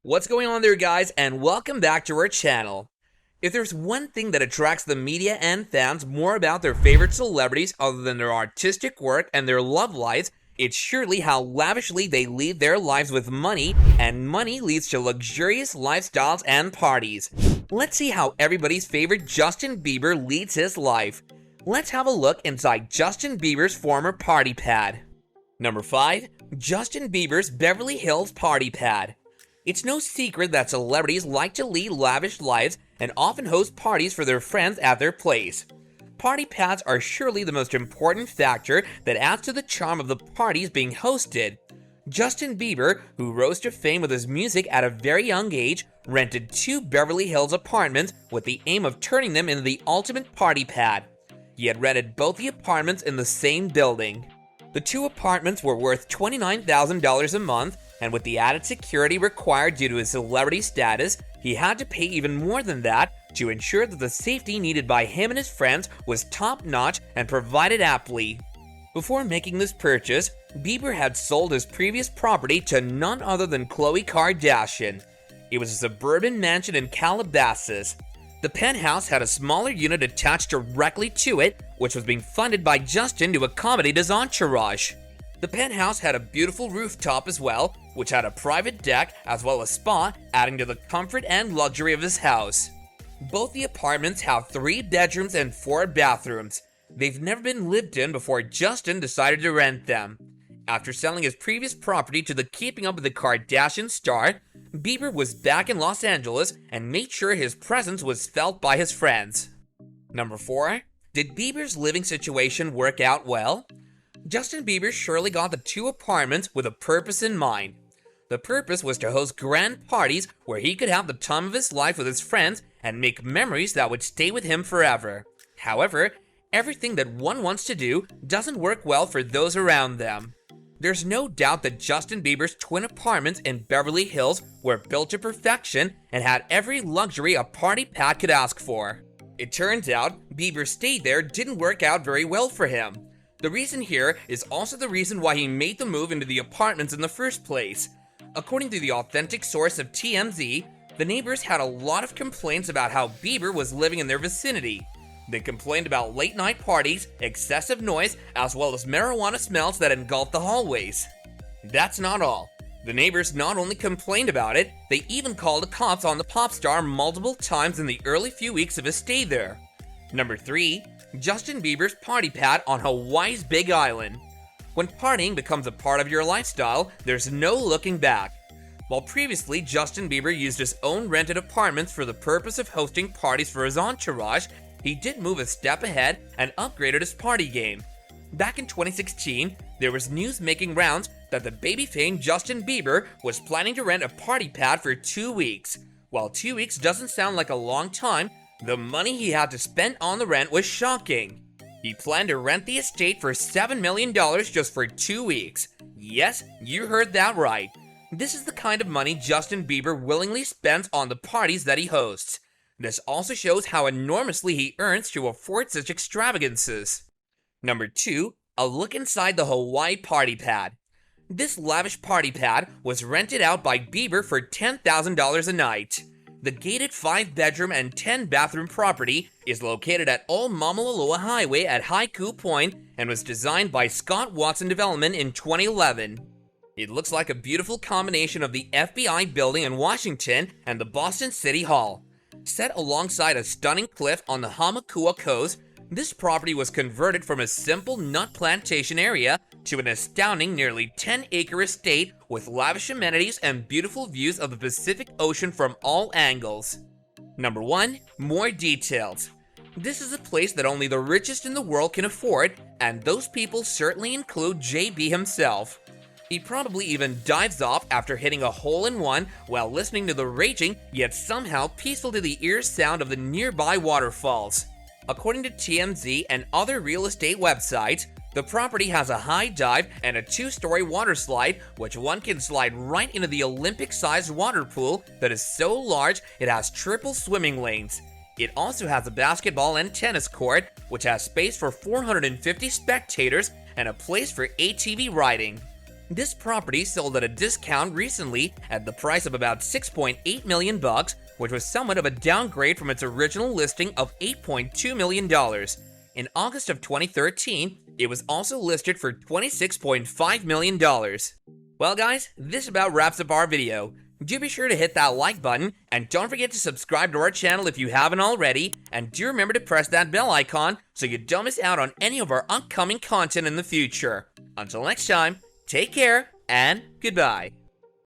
What's going on there, guys, and welcome back to our channel. If there's one thing that attracts the media and fans more about their favorite celebrities other than their artistic work and their love lives, it's surely how lavishly they lead their lives with money, and money leads to luxurious lifestyles and parties. Let's see how everybody's favorite Justin Bieber leads his life. Let's have a look inside Justin Bieber's former party pad. Number 5. Justin Bieber's Beverly Hills party pad. It's no secret that celebrities like to lead lavish lives and often host parties for their friends at their place. Party pads are surely the most important factor that adds to the charm of the parties being hosted. Justin Bieber, who rose to fame with his music at a very young age, rented 2 Beverly Hills apartments with the aim of turning them into the ultimate party pad. He had rented both the apartments in the same building. The 2 apartments were worth $29,000 a month, and with the added security required due to his celebrity status, he had to pay even more than that to ensure that the safety needed by him and his friends was top-notch and provided aptly. Before making this purchase, Bieber had sold his previous property to none other than Khloe Kardashian. It was a suburban mansion in Calabasas. The penthouse had a smaller unit attached directly to it, which was being funded by Justin to accommodate his entourage. The penthouse had a beautiful rooftop as well, which had a private deck as well as spa, adding to the comfort and luxury of his house. Both the apartments have 3 bedrooms and 4 bathrooms. They've never been lived in before Justin decided to rent them. After selling his previous property to the Keeping Up with the Kardashians star, Bieber was back in Los Angeles and made sure his presence was felt by his friends. Number 4. Did Bieber's living situation work out well? Justin Bieber surely got the 2 apartments with a purpose in mind. The purpose was to host grand parties where he could have the time of his life with his friends and make memories that would stay with him forever. However, everything that one wants to do doesn't work well for those around them. There's no doubt that Justin Bieber's twin apartments in Beverly Hills were built to perfection and had every luxury a party pad could ask for. It turns out, Bieber's stay there didn't work out very well for him. The reason here is also the reason why he made the move into the apartments in the first place. According to the authentic source of TMZ, the neighbors had a lot of complaints about how Bieber was living in their vicinity. They complained about late-night parties, excessive noise, as well as marijuana smells that engulfed the hallways. That's not all. The neighbors not only complained about it, they even called the cops on the pop star multiple times in the early few weeks of his stay there. Number 3. Justin Bieber's party pad on Hawaii's Big Island. When partying becomes a part of your lifestyle, there's no looking back. While previously Justin Bieber used his own rented apartments for the purpose of hosting parties for his entourage, he did move a step ahead and upgraded his party game. Back in 2016, there was news making rounds that the baby fame Justin Bieber was planning to rent a party pad for 2 weeks. While 2 weeks doesn't sound like a long time, the money he had to spend on the rent was shocking. He planned to rent the estate for $7 million just for 2 weeks. Yes, you heard that right. This is the kind of money Justin Bieber willingly spends on the parties that he hosts. This also shows how enormously he earns to afford such extravagances. Number 2. A look inside the Hawaii party pad. This lavish party pad was rented out by Bieber for $10,000 a night. The gated 5-bedroom and 10-bathroom property is located at Old Mamalaloa Highway at Haiku Point and was designed by Scott Watson Development in 2011. It looks like a beautiful combination of the FBI building in Washington and the Boston City Hall. Set alongside a stunning cliff on the Hamakua coast, this property was converted from a simple nut plantation area to an astounding nearly 10-acre estate with lavish amenities and beautiful views of the Pacific Ocean from all angles. Number 1. More details. This is a place that only the richest in the world can afford, and those people certainly include JB himself. He probably even dives off after hitting a hole-in-one while listening to the raging yet somehow peaceful to the ears sound of the nearby waterfalls. According to TMZ and other real estate websites, the property has a high dive and a 2-story water slide, which one can slide right into the Olympic-sized water pool that is so large it has triple swimming lanes. It also has a basketball and tennis court, which has space for 450 spectators and a place for ATV riding. This property sold at a discount recently at the price of about $6.8 million, which was somewhat of a downgrade from its original listing of $8.2 million. In August of 2013, it was also listed for $26.5 million. Well guys, this about wraps up our video. Do be sure to hit that like button, and don't forget to subscribe to our channel if you haven't already, and do remember to press that bell icon so you don't miss out on any of our upcoming content in the future. Until next time, take care, and goodbye.